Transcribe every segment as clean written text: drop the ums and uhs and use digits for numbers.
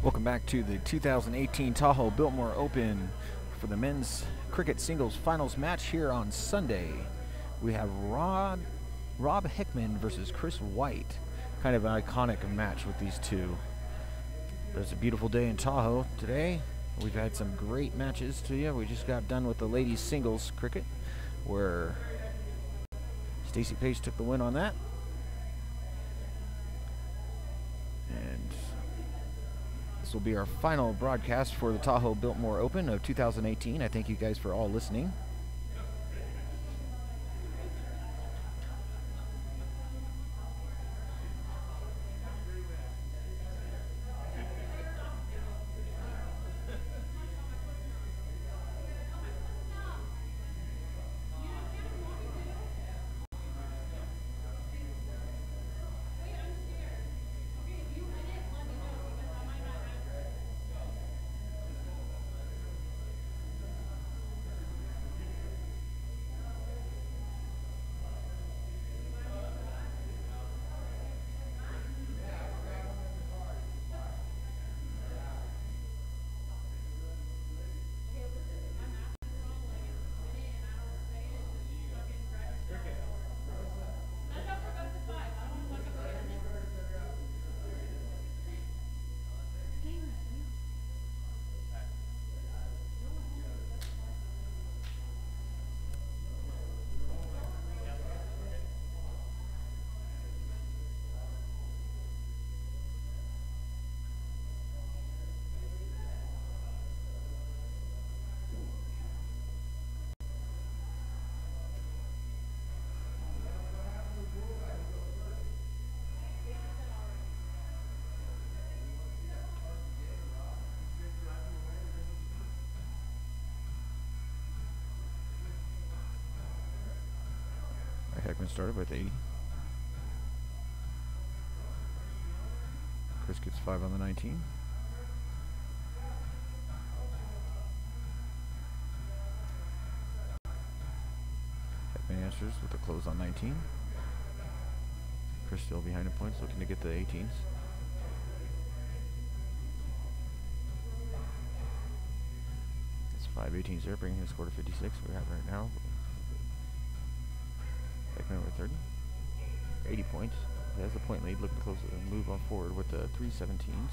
Welcome back to the 2018 Tahoe Biltmore Open for the men's cricket singles finals match here on Sunday. We have Rob Hickman versus Chris White. Kind of an iconic match with these two. But it's a beautiful day in Tahoe today. We've had some great matches to you. We just got done with the ladies singles cricket where Stacey Page took the win on that. And this will be our final broadcast for the Tahoe Biltmore Open of 2018. I thank you guys for all listening. Heckman started with 80. Chris gets 5 on the 19. Heckman answers with a close on 19. Chris still behind in points, looking to get the 18s. It's 5 18s there, bringing his score to 56. We have right now. Heckman with 30. 80 points. He has the point lead, looking to close and move on forward with the 3 17s.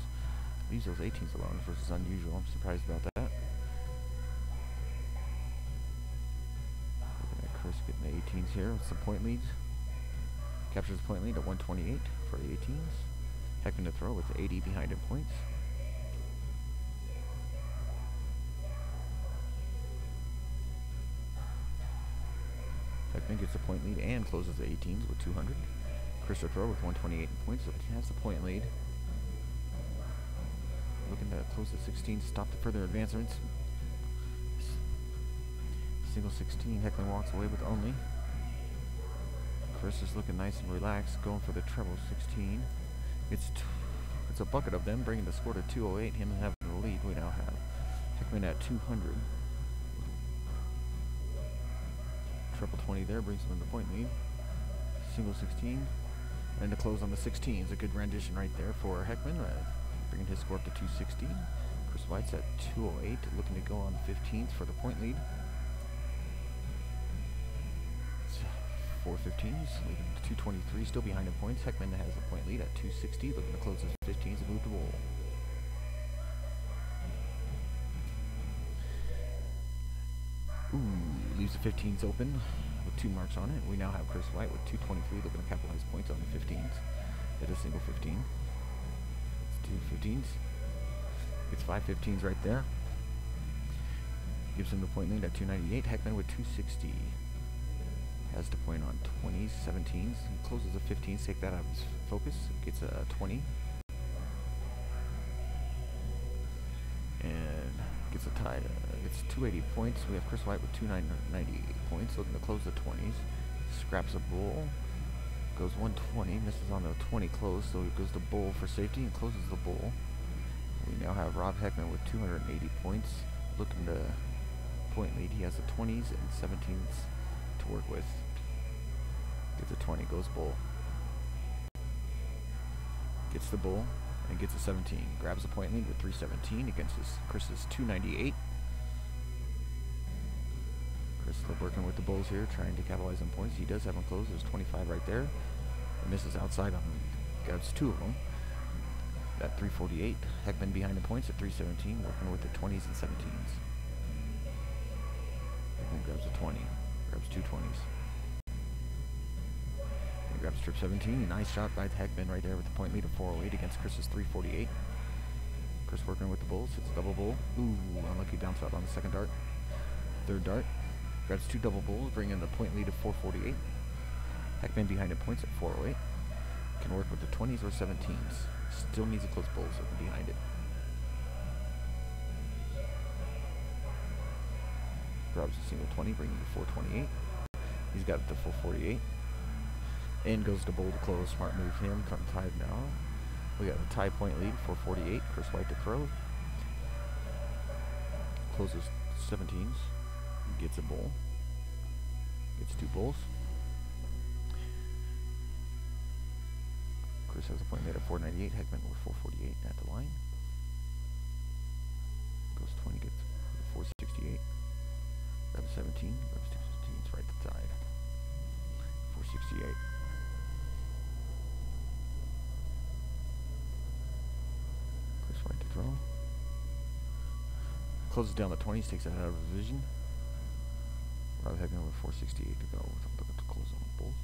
Leaves those 18s alone, which is unusual. I'm surprised about that. Looking at Chris getting the 18s here with some point leads. Captures the point lead at 128 for the 18s. Heckman to throw with 80 behind in points. Heckman gets the point lead and closes the 18s with 200. Chris to throw with 128 in points, so he has the point lead. Looking to close the 16s, stop the further advancements. Single 16, Heckman walks away with only. Chris is looking nice and relaxed, going for the treble 16. It's a bucket of them, bringing the score to 208. Him having the lead. We now have Heckman at 200. Triple 20 there brings him in the point lead. Single 16. And to close on the 16s. A good rendition right there for Heckman, bringing his score up to 260. Chris White's at 208, looking to go on 15th for the point lead. It's 4 15s, leading to 223, still behind in points. Heckman has the point lead at 260, looking to close his 15s and move to bowl. Leaves the 15s open with 2 marks on it. We now have Chris White with 223 looking to capitalize points on the 15s. Hit a single 15. It's 2 15s. It's 5 15s right there. Gives him the point lead at 298. Heckman with 260. Has the point on 20s, 17s. He closes the 15s, take that out of his focus. Gets a 20. And gets a tie. It's 280 points. We have Chris White with 298 points, looking to close the 20s. Scraps a bull. Goes 120, misses on the 20 close, so he goes to bull for safety and closes the bull. We now have Rob Heckman with 280 points, looking to point lead. He has the 20s and 17s to work with. Gets a 20, goes bull. Gets the bull. and gets a 17. Grabs a point lead with 3:17 against Chris's 2:98. Chris still working with the Bulls here, trying to capitalize on points. He does have them closed. There's 25 right there. And misses outside on grabs 2 of them. At 3:48. Heckman behind the points at 3:17, working with the 20s and 17s. Heckman grabs a 20. Grabs 2 20s. And grabs strip 17. Nice shot by Heckman right there with the point lead of 4:08 against Chris's 3:48. Chris working with the Bulls. Hits a double bull. Ooh, unlucky bounce out on the second dart. Third dart. Grabs 2 double bulls, bringing the point lead of 4:48. Heckman behind the points at 4:08. Can work with the 20s or 17s. Still needs a close bulls behind it. Grabs a single 20, bringing the 4:28. He's got the 4:48. And goes to bull to close. Smart move him. Come tied now. We got the tie point lead, 4:48. Chris White to throw. Closes 17s. Gets a bull. Gets 2 bulls. Chris has a point made at 4:98. Heckman with 4:48 at the line. Goes 20, gets 4:68. Grabs 17. Grabs 2 17s right to tide. 4:68. Chris White to throw. Closes down the 20s, takes that out of vision. Rob Heckman with 4:68 to go. Looking to close on the Bulls.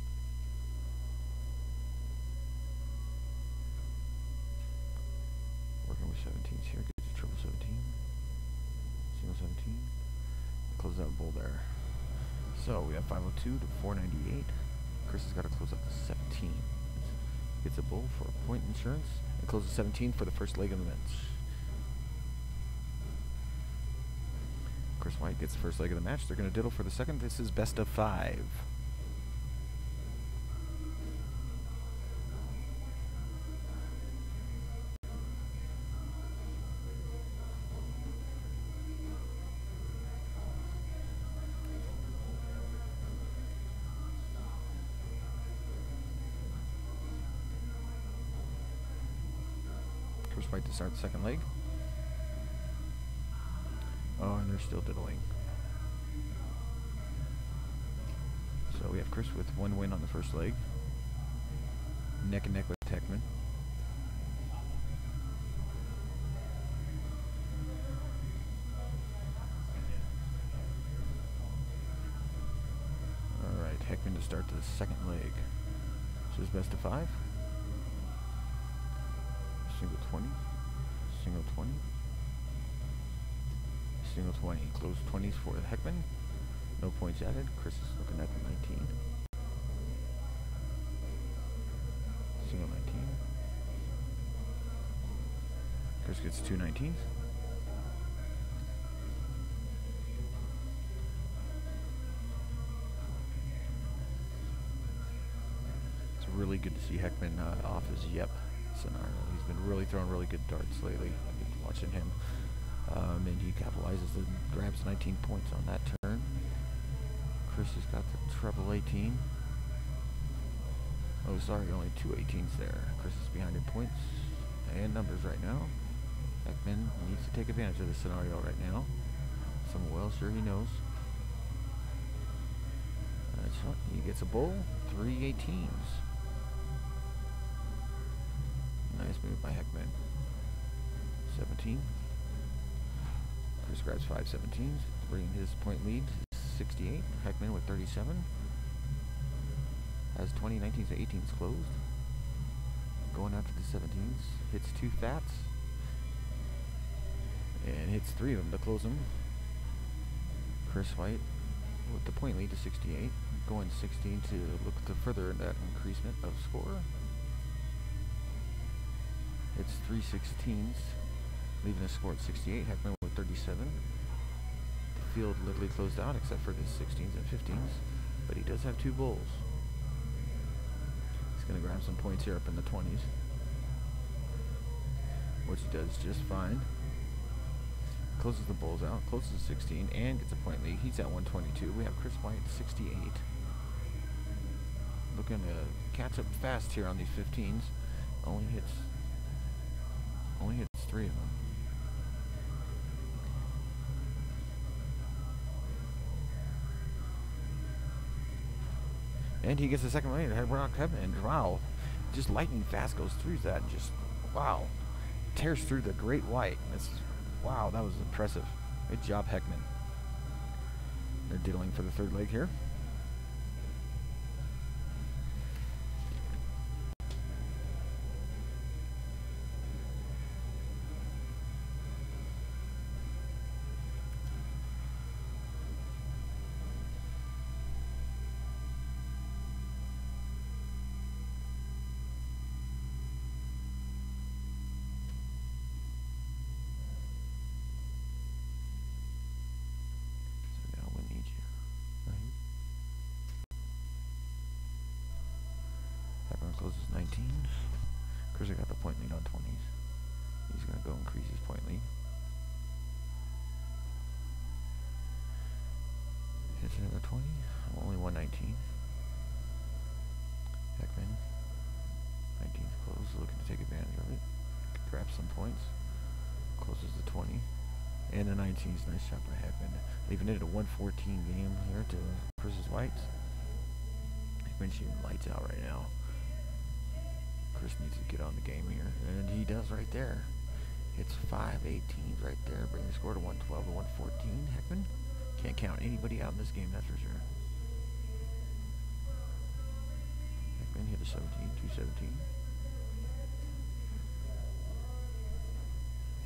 Working with 17s here. Gets a triple 17. Single 17. Closes out bull there. So we have 5:02 to 4:98. Chris has got to close out the 17. Gets a bull for point insurance. And closes 17 for the first leg of the match. Chris White gets the first leg of the match. They're going to diddle for the second. This is best of 5. Chris White to start the second leg. Oh, and they're still diddling. So we have Chris with 1 win on the first leg. Neck and neck with Heckman. Alright, Heckman to start the second leg. So it's best of 5. Single 20. Single 20. Single 20. Close 20s for Heckman. No points added. Chris is looking at the 19. Single 19. Chris gets 2 19s. It's really good to see Heckman off his yep scenario. He's been really throwing really good darts lately. I've been watching him. And he capitalizes and grabs 19 points on that turn. Chris has got the treble 18. Oh, sorry, only 2 18s there. Chris is behind in points and numbers right now. Heckman needs to take advantage of this scenario right now. Well, sure he knows. He gets a bull, 3 18s. Nice move by Heckman. 17. Chris grabs 5 17s, bringing his point lead to 68. Heckman with 37. Has 20 19s and 18s closed. Going after the 17s. Hits 2 fats. And hits 3 of them to close them. Chris White with the point lead to 68. Going 16 to look to further that increasement of score. It's 3 16s, leaving a score at 68. Heckman with 37. The field literally closed out except for the 16s and 15s, but he does have 2 bulls. He's going to grab some points here up in the 20s, which he does just fine. Closes the bulls out, closes 16, and gets a point lead. He's at 122. We have Chris White 68. Looking to catch up fast here on these 15s. Only hits hits 3 of them. And he gets the second one. Rock Heaven, and wow, just lightning fast goes through that. And just wow, tears through the Great White. Wow, that was impressive. Good job, Heckman. They're diddling for the third leg here. Closes 19s. Chris got the point lead on 20s. He's going to go increase his point lead. Hits another 20. Only 119. Heckman. 19's close. Looking to take advantage of it. Grabs some points. Closes the 20. And the 19's. Nice shot by Heckman. Leaving it at a 114 game here to Chris's Whites. Heckman shooting lights out right now. Chris needs to get on the game here, and he does right there. Hits 5 18s right there, bringing the score to 112 to 114. Heckman can't count anybody out in this game, that's for sure. Heckman hit a 17, 217.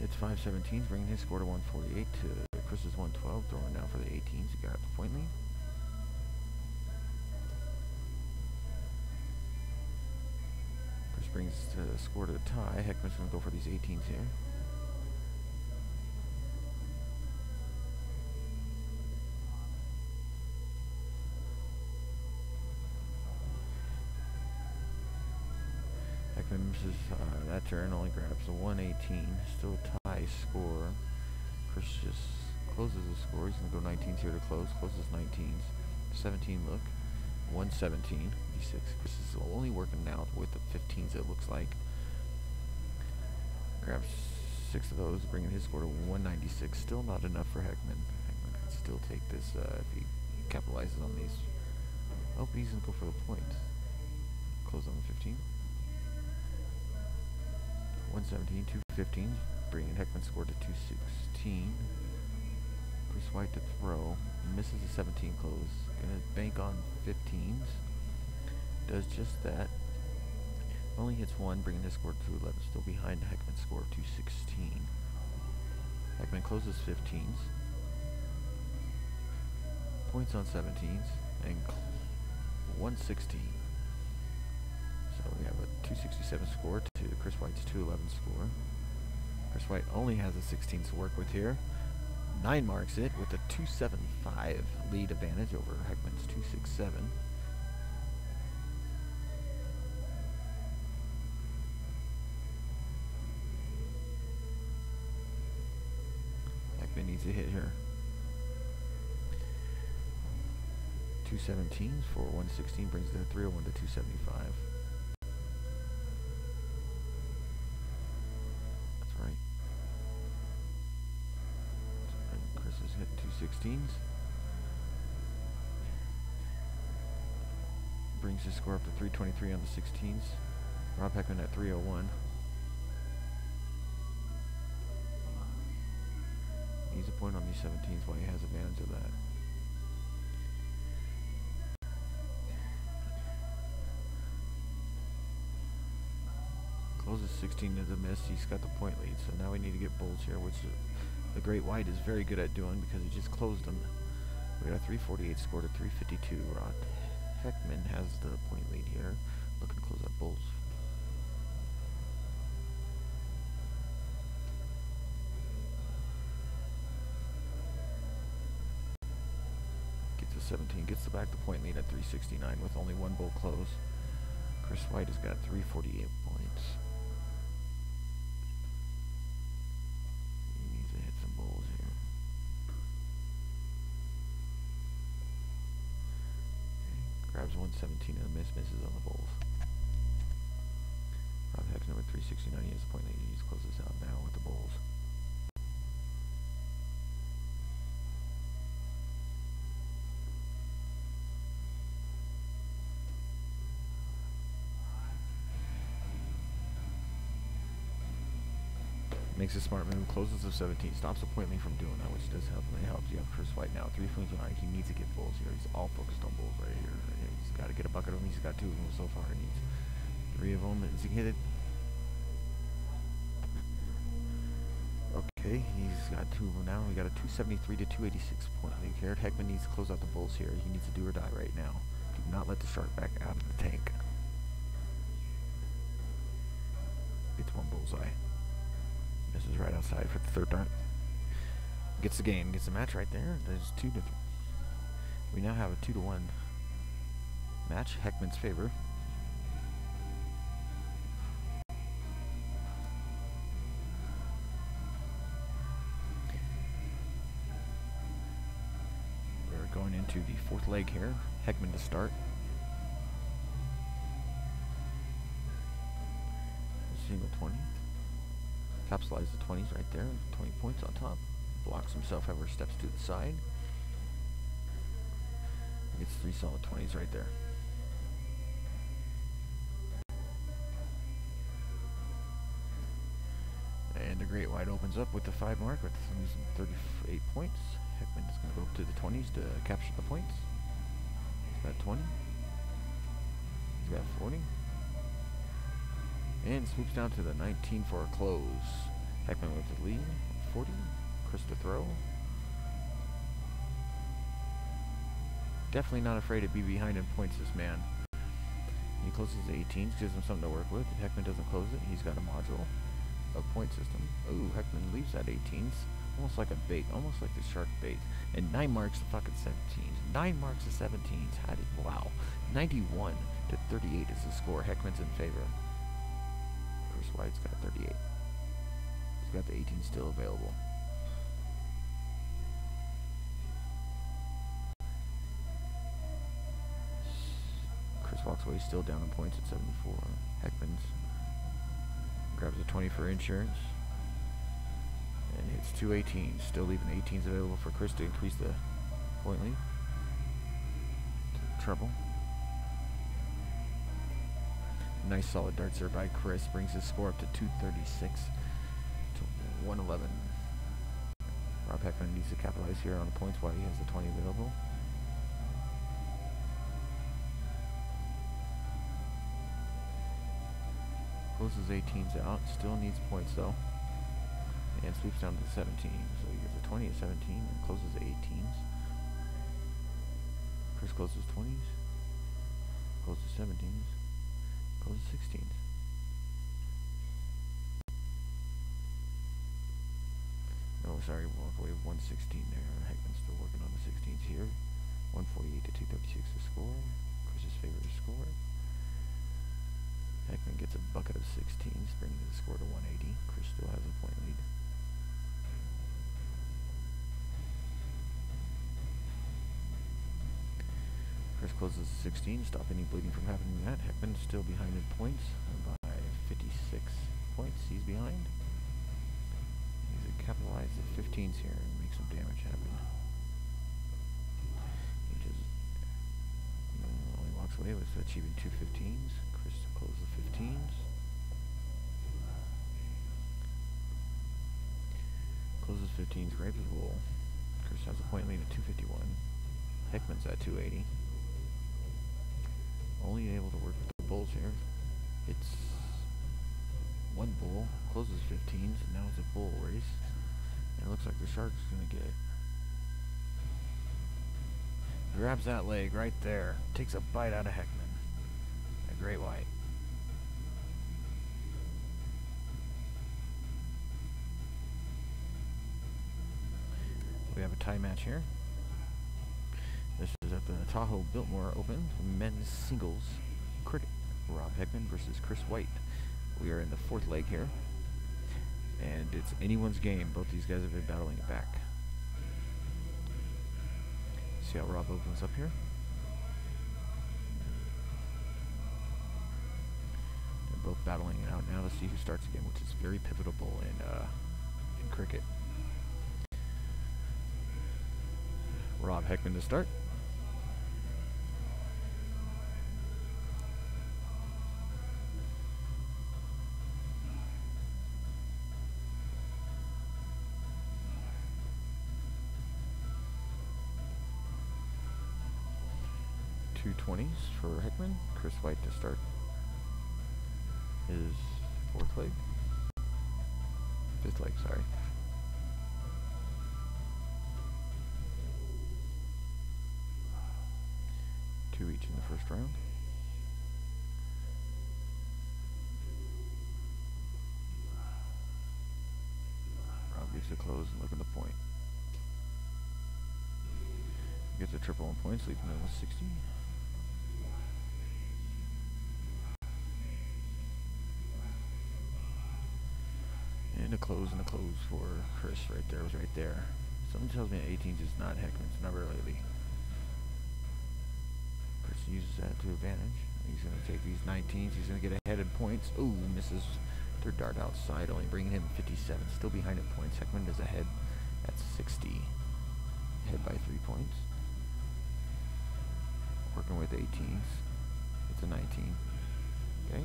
Hits 5 17s, bringing his score to 148 to Chris's 112. Throwing now for the 18s. He got the point lead. Brings the score to a tie. Heckman's going to go for these 18s here. Heckman misses that turn, only grabs a 118. Still a tie score. Chris just closes the score. He's going to go 19s here to close. Closes 19s. 17 look. 117, 86. Chris is only working now with the 15s, it looks like. Grabs 6 of those, bringing his score to 196. Still not enough for Heckman. Heckman can still take this if he capitalizes on these. Oh, but he's going to go for the point. Close on the 15. 117, 215, bringing Heckman's score to 216. Chris White to throw. Misses a 17 close. Gonna bank on 15s. Does just that. Only hits 1, bringing his score to 211. Still behind Heckman's score of 216. Heckman closes 15s. Points on 17s. And 116. So we have a 267 score to Chris White's 211 score. Chris White only has a 16 to work with here. 9 marks it with a 275 lead advantage over Heckman's 267. Heckman needs a hit here. 217s for 116 brings the 301 to 275. Hit 216s. Brings his score up to 323 on the 16s. Rob Heckman at 301. Needs a point on these 17s while he has advantage of that. Closes 16 to the miss. He's got the point lead. So now we need to get bulls here, which the Great White is very good at doing because he just closed them. We got a 348 score to 352. Rod Heckman has the point lead here. Looking to close out bulls. Gets a 17. Gets the back the point lead at 369 with only 1 bull close. Chris White has got 348 points. Grabs 117 and misses on the bulls. Rob Heckman with 369. He has a point lead. He just closes out now with Makes a smart move, closes the 17, stops the point lead from doing that, which does help. And it helps. You have Chris White now, 3 points behind. He needs to get bulls here. He's all focused on bulls right here. He's got to get a bucket of them. He's got 2 of them so far. He needs 3 of them. Is he hit it? Okay, he's got 2 of them now. We got a 273 to 286 point lead here. Heckman needs to close out the bulls here. He needs to do or die right now. Do not let the shark back out of the tank. Gets 1 bullseye. This is right outside for the 3rd dart. Gets the game, gets the match right there. There's 2 to 3. We now have a 2-1 match, Heckman's favor. We're going into the 4th leg here. Heckman to start. Single 20. Capsulize the 20s right there. 20 points on top. Blocks himself, however, steps to the side. Gets 3 solid 20s right there. And the Great White opens up with the 5 mark with 38 points. Heckman is going to go up to the 20s to capture the points. He's got 20. He's got 40. And swoops down to the 19 for a close. Heckman with the lead. 40. Chris to throw. Definitely not afraid to be behind in points, this man. He closes the 18s, gives him something to work with. If Heckman doesn't close it, he's got a module. A point system. Ooh, Heckman leaves that 18s. Almost like a bait. Almost like the shark bait. And 9 marks the fucking 17s. 9 marks the 17s. How did, wow. 91 to 38 is the score. Heckman's in favor. Chris White's got 38. He's got the 18 still available. Chris walks away still down in points at 74. Heckman's grabs a 20 for insurance. And hits 2 18s. Still leaving 18s available for Chris to increase the point lead. Trouble. Nice solid darts there by Chris. Brings his score up to 236 to 111. Rob Heckman needs to capitalize here on the points while he has the 20 available. Closes 18s out. Still needs points though. And sweeps down to 17. So he gets a 20 at 17 and closes 18s. Chris closes 20s. Closes 17s. Closes 16s. No, sorry, walk away with 116 there. Heckman's still working on the 16s here. 148 to 236 to score. Chris's favorite to score. Heckman gets a bucket of 16s, bringing the score to 180. Chris still has a point lead. Chris closes 16, stop any bleeding from happening in that. Heckman still behind in points by 56 points. He's behind. He's to capitalize the 15s here and make some damage happen. He just only walks away with achieving 2 15s. Chris to close the 15s. Closes 15s, grabs his roll. Chris has a point lead of 251. Heckman's at 280. Only able to work with the bulls here. It's 1 bull, closes 15s, and now it's a bull race. And it looks like the shark's gonna get it. Grabs that leg right there. Takes a bite out of Heckman. A Great White. We have a tie match here. This is at the Tahoe Biltmore Open men's singles cricket. Rob Heckman versus Chris White. We are in the 4th leg here, and it's anyone's game. Both these guys have been battling it back. See how Rob opens up here. They're both battling it out now to see who starts again, which is very pivotal in cricket. Rob Heckman to start. Two 20s for Hickman. Chris White to start his fifth leg, sorry. Two each in the first round. Rob gives a close and look at the point. Gets a triple on points, leaving him with 60. And a close for Chris right there. Was right there. Someone tells me 18s is not Heckman's number lately. Chris uses that to advantage. He's going to take these 19s. He's going to get ahead in points. Ooh, misses third dart outside, only bringing him 57. Still behind in points. Heckman is ahead at 60. Ahead by 3 points. Working with 18s. It's a 19. Okay.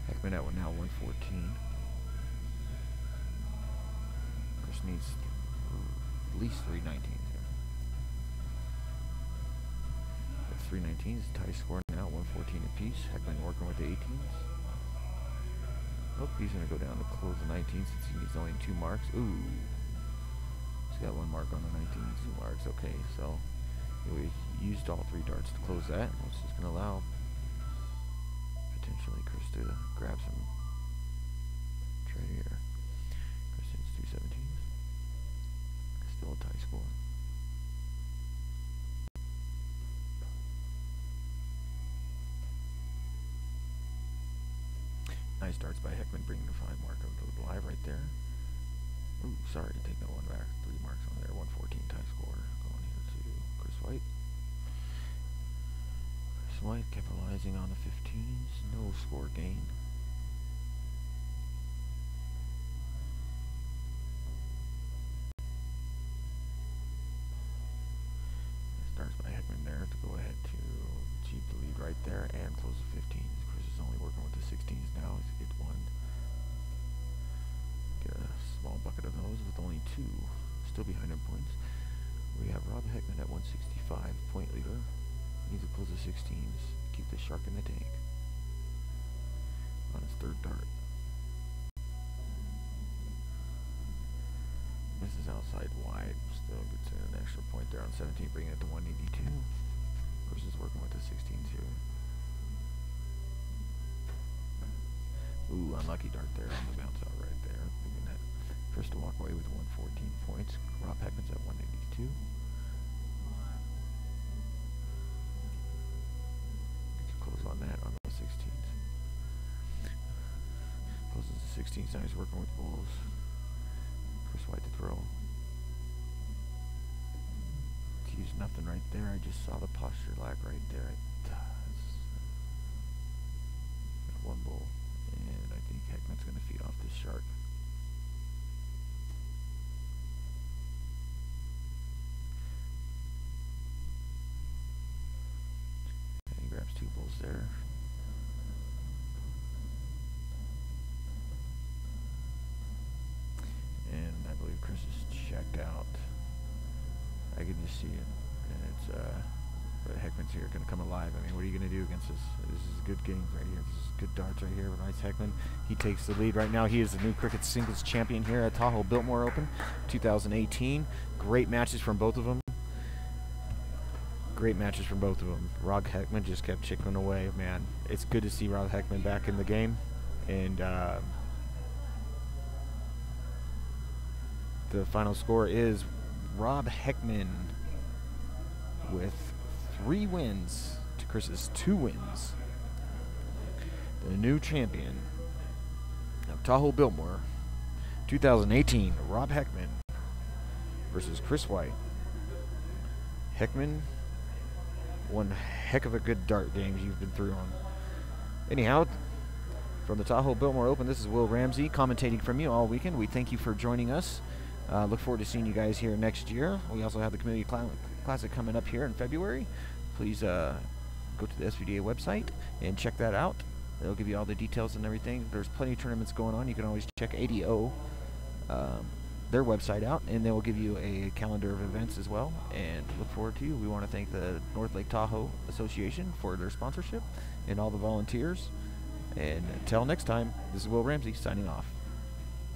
Heckman at now 114. Chris needs at least 3 19s here. With 3 19s, tie score now 114 apiece. Heckman working with the 18s. Oh, he's going to go down to close the 19s since he needs only 2 marks. Ooh. He's got 1 mark on the 19s, 2 marks. Okay, so we used all 3 darts to close that, which is going to allow potentially Chris to grab some trade here. Chris hits 2 17s. Still a tie score. Nice darts by Heckman, bringing the 5 mark of the live right there. Ooh, sorry, take that one back. 3 marks on there. 114 tie score. Going here to Chris White. Chris White capitalizing on the 15s. No score gain. Starts by Heckman there to go ahead to achieve the lead right there and close the 15s. Chris is only working with the 16s now. He's get 1. Get a small bucket of those with only 2. Still behind in points. We have Rob Heckman at 165, point leader. Needs to close the 16s. Keep the shark in the tank. On his 3rd dart. Misses outside wide. Still gets an extra point there on 17, bringing it to 182. Chris is working with the 16s here. Ooh, unlucky dart there on the bounce out right there. Chris to walk away with 114 points. Rob Heckman's at 182. Close on that on the 16s. Closes the 16s. Now he's working with bulls. Chris White to throw. Use nothing right there. I just saw the posture lag right there. Got 1 bull, and I think Heckman's going to feed off this shark. And he grabs 2 bulls there. And I believe Chris is checked out. I can just see it, and it's but Heckman's here, going to come alive. I mean, what are you going to do against this? This is a good game right here. This is good darts right here. Nice Heckman. He takes the lead right now. He is the new cricket singles champion here at Tahoe Biltmore Open 2018. Great matches from both of them. Great matches from both of them. Rob Heckman just kept chipping away, man. It's good to see Rob Heckman back in the game, and the final score is Rob Heckman with 3 wins to Chris's 2 wins. The new champion of Tahoe Biltmore 2018, Rob Heckman versus Chris White. Heckman, one heck of a good dart games you've been through on. Anyhow, from the Tahoe Biltmore Open, this is Will Ramsey commentating from you all weekend. We thank you for joining us. Look forward to seeing you guys here next year. We also have the Community Classic coming up here in February. Please go to the SVDA website and check that out. They'll give you all the details and everything. There's plenty of tournaments going on. You can always check ADO their website out, and they will give you a calendar of events as well, and look forward to you. We want to thank the North Lake Tahoe Association for their sponsorship and all the volunteers. And until next time, this is Will Ramsey signing off.